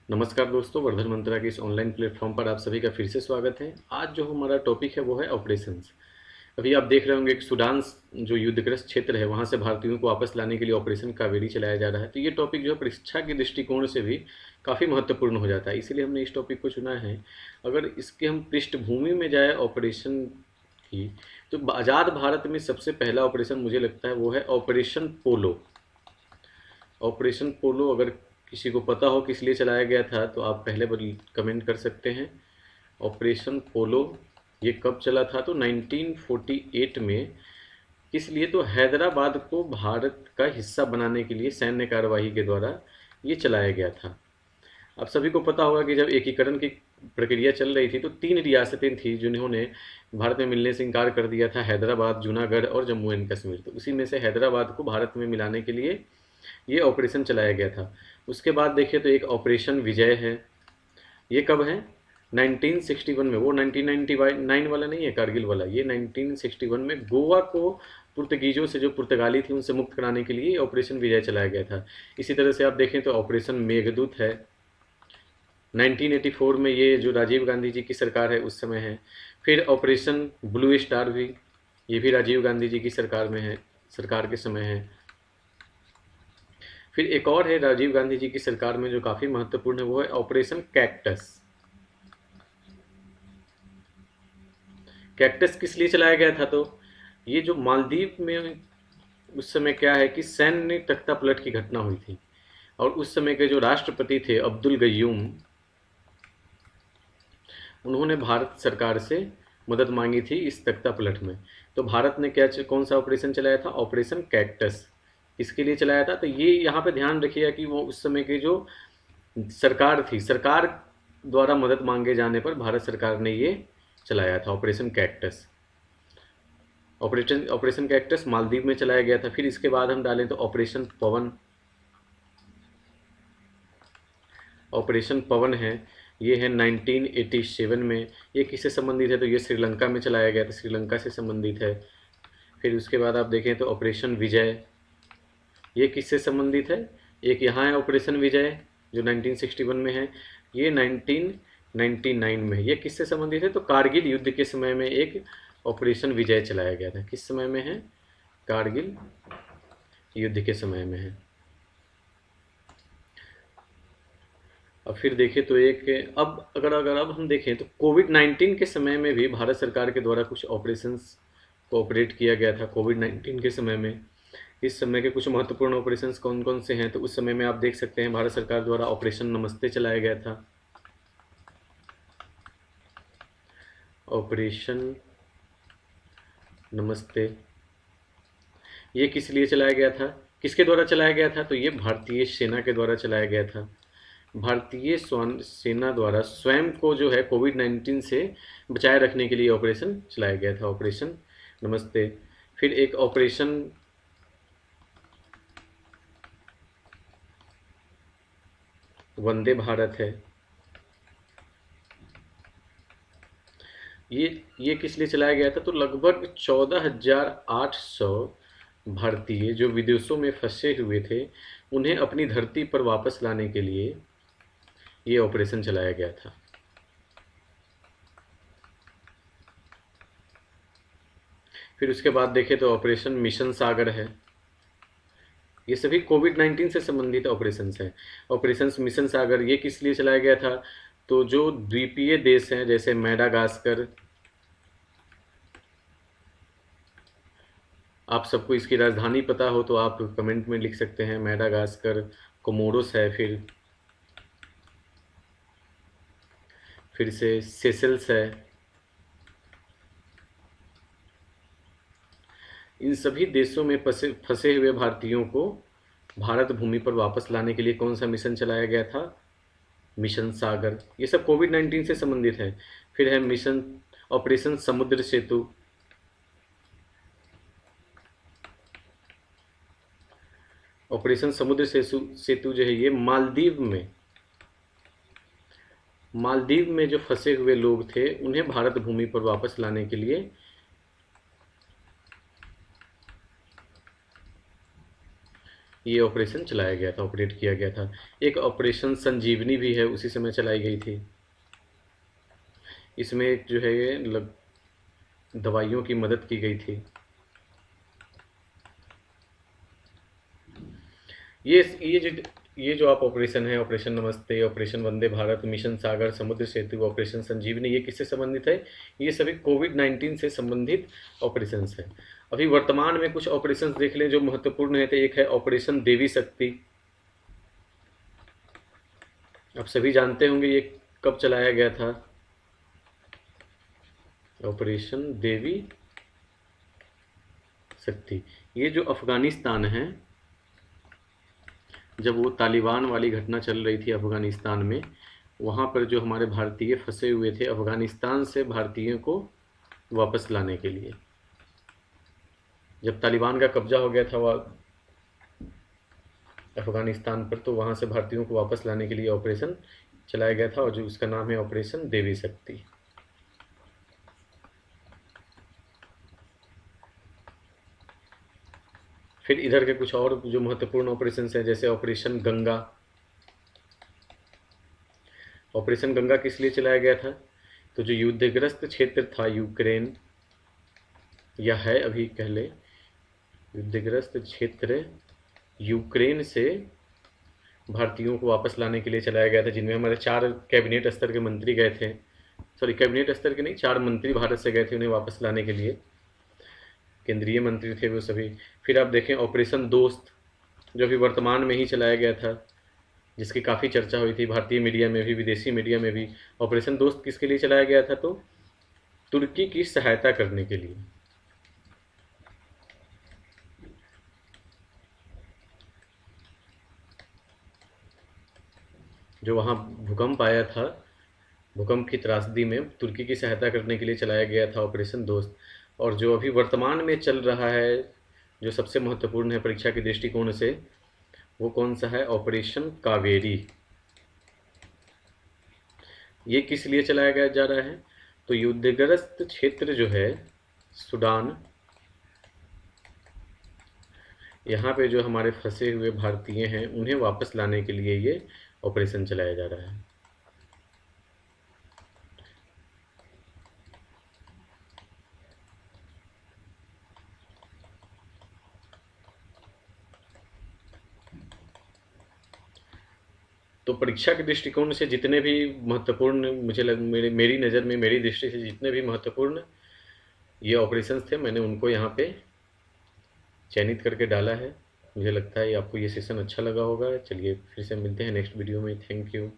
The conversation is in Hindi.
नमस्कार दोस्तों, वर्धन मंत्रा के इस ऑनलाइन प्लेटफॉर्म पर आप सभी का फिर से स्वागत है। आज जो हमारा टॉपिक है वो है ऑपरेशंस। अभी आप देख रहे होंगे कि सूडान जो युद्धग्रस्त क्षेत्र है वहाँ से भारतीयों को वापस लाने के लिए ऑपरेशन कावेरी चलाया जा रहा है। तो ये टॉपिक जो है परीक्षा के दृष्टिकोण से भी काफ़ी महत्वपूर्ण हो जाता है, इसीलिए हमने इस टॉपिक को चुना है। अगर इसके हम पृष्ठभूमि में जाए ऑपरेशन की, तो आज़ाद भारत में सबसे पहला ऑपरेशन मुझे लगता है वो है ऑपरेशन पोलो। ऑपरेशन पोलो अगर किसी को पता हो किस लिए चलाया गया था तो आप पहले कमेंट कर सकते हैं। ऑपरेशन पोलो ये कब चला था? तो 1948 में। किस लिए? तो हैदराबाद को भारत का हिस्सा बनाने के लिए सैन्य कार्यवाही के द्वारा ये चलाया गया था। आप सभी को पता होगा कि जब एकीकरण की प्रक्रिया चल रही थी तो 3 रियासतें थी जिन्होंने भारत में मिलने से इनकार कर दिया था, हैदराबाद, जूनागढ़ और जम्मू एंड कश्मीर। तो उसी में से हैदराबाद को भारत में मिलाने के लिए ये ऑपरेशन चलाया गया था। उसके बाद देखिए तो एक ऑपरेशन विजय है। ये कब है? 1961 में। वो 1999 वाला नहीं है, कारगिल वाला। ये 1961 में गोवा को पुर्तगीजों से, जो पुर्तगाली थी, उनसे मुक्त कराने के लिए ऑपरेशन विजय चलाया गया था। इसी तरह से आप देखें तो ऑपरेशन मेघदूत है। 1984 में, ये जो राजीव गांधी जी की सरकार है उस समय है। फिर ऑपरेशन ब्लू स्टार भी, ये भी राजीव गांधी जी की सरकार में है, सरकार के समय है। फिर एक और है राजीव गांधी जी की सरकार में जो काफ़ी महत्वपूर्ण है, वो है ऑपरेशन कैक्टस। कैक्टस किस लिए चलाया गया था? तो ये जो मालदीव में उस समय क्या है कि सैन्य तख्ता पलट की घटना हुई थी, और उस समय के जो राष्ट्रपति थे अब्दुल गयूम, उन्होंने भारत सरकार से मदद मांगी थी इस तख्ता पलट में। तो भारत ने कौन सा ऑपरेशन चलाया था? Operation cactus. किसके लिए चलाया था? तो ये यहाँ पे ध्यान रखिएगा कि वो उस समय की जो सरकार थी, सरकार द्वारा मदद मांगे जाने पर भारत सरकार ने ये चलाया था operation cactus. Operation cactus Maldives में चलाया गया था। फिर इसके बाद हम डालें तो ऑपरेशन पवन। ऑपरेशन पवन है, ये है 1987 में। ये किससे संबंधित है? तो ये श्रीलंका में चलाया गया था, श्रीलंका से संबंधित है। फिर उसके बाद आप देखें तो ऑपरेशन विजय, ये किससे संबंधित है? एक यहाँ है ऑपरेशन विजय जो 1961 में है, ये 1999 में है। ये किससे संबंधित है? तो कारगिल युद्ध के समय में एक ऑपरेशन विजय चलाया गया था। किस समय में है? कारगिल युद्ध के समय में है। अब फिर देखें तो एक, अगर अब हम देखें तो कोविड-19 के समय में भी भारत सरकार के द्वारा कुछ ऑपरेशंस को ऑपरेट किया गया था। कोविड-19 के समय में इस समय के कुछ महत्वपूर्ण ऑपरेशंस कौन कौन से हैं? तो उस समय में आप देख सकते हैं भारत सरकार द्वारा ऑपरेशन नमस्ते चलाया गया था। ऑपरेशन नमस्ते ये किस लिए चलाया गया था? किसके द्वारा चलाया गया था? तो ये भारतीय सेना के द्वारा चलाया गया था। भारतीय सेना द्वारा स्वयं को जो है कोविड-19 से बचाए रखने के लिए ऑपरेशन चलाया गया था, ऑपरेशन नमस्ते। फिर एक ऑपरेशन वंदे भारत है। ये किस लिए चलाया गया था? तो लगभग 14,800 भारतीय जो विदेशों में फंसे हुए थे उन्हें अपनी धरती पर वापस लाने के लिए ये ऑपरेशन चलाया गया था। फिर उसके बाद देखें तो ऑपरेशन मिशन सागर है। ये सभी कोविड-19 से संबंधित ऑपरेशंस हैं। ऑपरेशंस मिशन सागर ये किस लिए चलाया गया था? तो जो द्वीपीय देश हैं जैसे मैडागास्कर, आप सबको इसकी राजधानी पता हो तो आप कमेंट में लिख सकते हैं। मैडागास्कर, कोमोरोस है, फिर से सेशल्स है। इन सभी देशों में फंसे हुए भारतीयों को भारत भूमि पर वापस लाने के लिए कौन सा मिशन चलाया गया था? मिशन सागर। ये सब कोविड-19 से संबंधित है। फिर है मिशन ऑपरेशन समुद्र सेतु। ऑपरेशन समुद्र सेतु जो है ये मालदीव में जो फंसे हुए लोग थे उन्हें भारत भूमि पर वापस लाने के लिए ये ऑपरेशन चलाया गया था, ऑपरेट किया गया था। एक ऑपरेशन संजीवनी भी है, उसी समय चलाई गई थी। इसमें एक जो है ये दवाइयों की मदद की गई थी। ये जो आप ऑपरेशन है, ऑपरेशन नमस्ते, ऑपरेशन वंदे भारत, मिशन सागर, समुद्र सेतु, ऑपरेशन संजीवनी, ये किससे संबंधित है? ये सभी कोविड-19 से संबंधित ऑपरेशंस हैं। अभी वर्तमान में कुछ ऑपरेशंस देख लें जो महत्वपूर्ण है। तो एक है ऑपरेशन देवी शक्ति। आप सभी जानते होंगे ये कब चलाया गया था? ऑपरेशन देवी शक्ति। ये जो अफगानिस्तान है, जब वो तालिबान वाली घटना चल रही थी अफगानिस्तान में, वहाँ पर जो हमारे भारतीय फंसे हुए थे, अफगानिस्तान से भारतीयों को वापस लाने के लिए, जब तालिबान का कब्जा हो गया था वह अफगानिस्तान पर, तो वहाँ से भारतीयों को वापस लाने के लिए ऑपरेशन चलाया गया था, और जो उसका नाम है ऑपरेशन देवी शक्ति। फिर इधर के कुछ और जो महत्वपूर्ण ऑपरेशन हैं, जैसे ऑपरेशन गंगा। ऑपरेशन गंगा किस लिए चलाया गया था? तो जो युद्धग्रस्त क्षेत्र था यूक्रेन, या है अभी कह ले, युद्धग्रस्त क्षेत्र यूक्रेन से भारतीयों को वापस लाने के लिए चलाया गया था, जिनमें हमारे 4 कैबिनेट स्तर के मंत्री गए थे। सॉरी, कैबिनेट स्तर के नहीं, 4 मंत्री भारत से गए थे उन्हें वापस लाने के लिए, केंद्रीय मंत्री थे वो सभी। फिर आप देखें ऑपरेशन दोस्त, जो अभी वर्तमान में ही चलाया गया था, जिसकी काफ़ी चर्चा हुई थी भारतीय मीडिया में भी, विदेशी मीडिया में भी। ऑपरेशन दोस्त किसके लिए चलाया गया था? तो तुर्की की सहायता करने के लिए। जो वहाँ भूकंप आया था, भूकंप की त्रासदी में तुर्की की सहायता करने के लिए चलाया गया था ऑपरेशन दोस्त। और जो अभी वर्तमान में चल रहा है, जो सबसे महत्वपूर्ण है परीक्षा के दृष्टिकोण से, वो कौन सा है? ऑपरेशन कावेरी। ये किस लिए चलाया गया जा रहा है? तो युद्धग्रस्त क्षेत्र जो है सूडान, यहाँ पे जो हमारे फंसे हुए भारतीय हैं उन्हें वापस लाने के लिए ये ऑपरेशन चलाया जा रहा है। तो परीक्षा के दृष्टिकोण से जितने भी महत्वपूर्ण मेरी नज़र में, मेरी दृष्टि से जितने भी महत्वपूर्ण ये ऑपरेशंस थे, मैंने उनको यहाँ पे चयनित करके डाला है। मुझे लगता है आपको ये सेशन अच्छा लगा होगा। चलिए फिर से मिलते हैं नेक्स्ट वीडियो में। Thank you.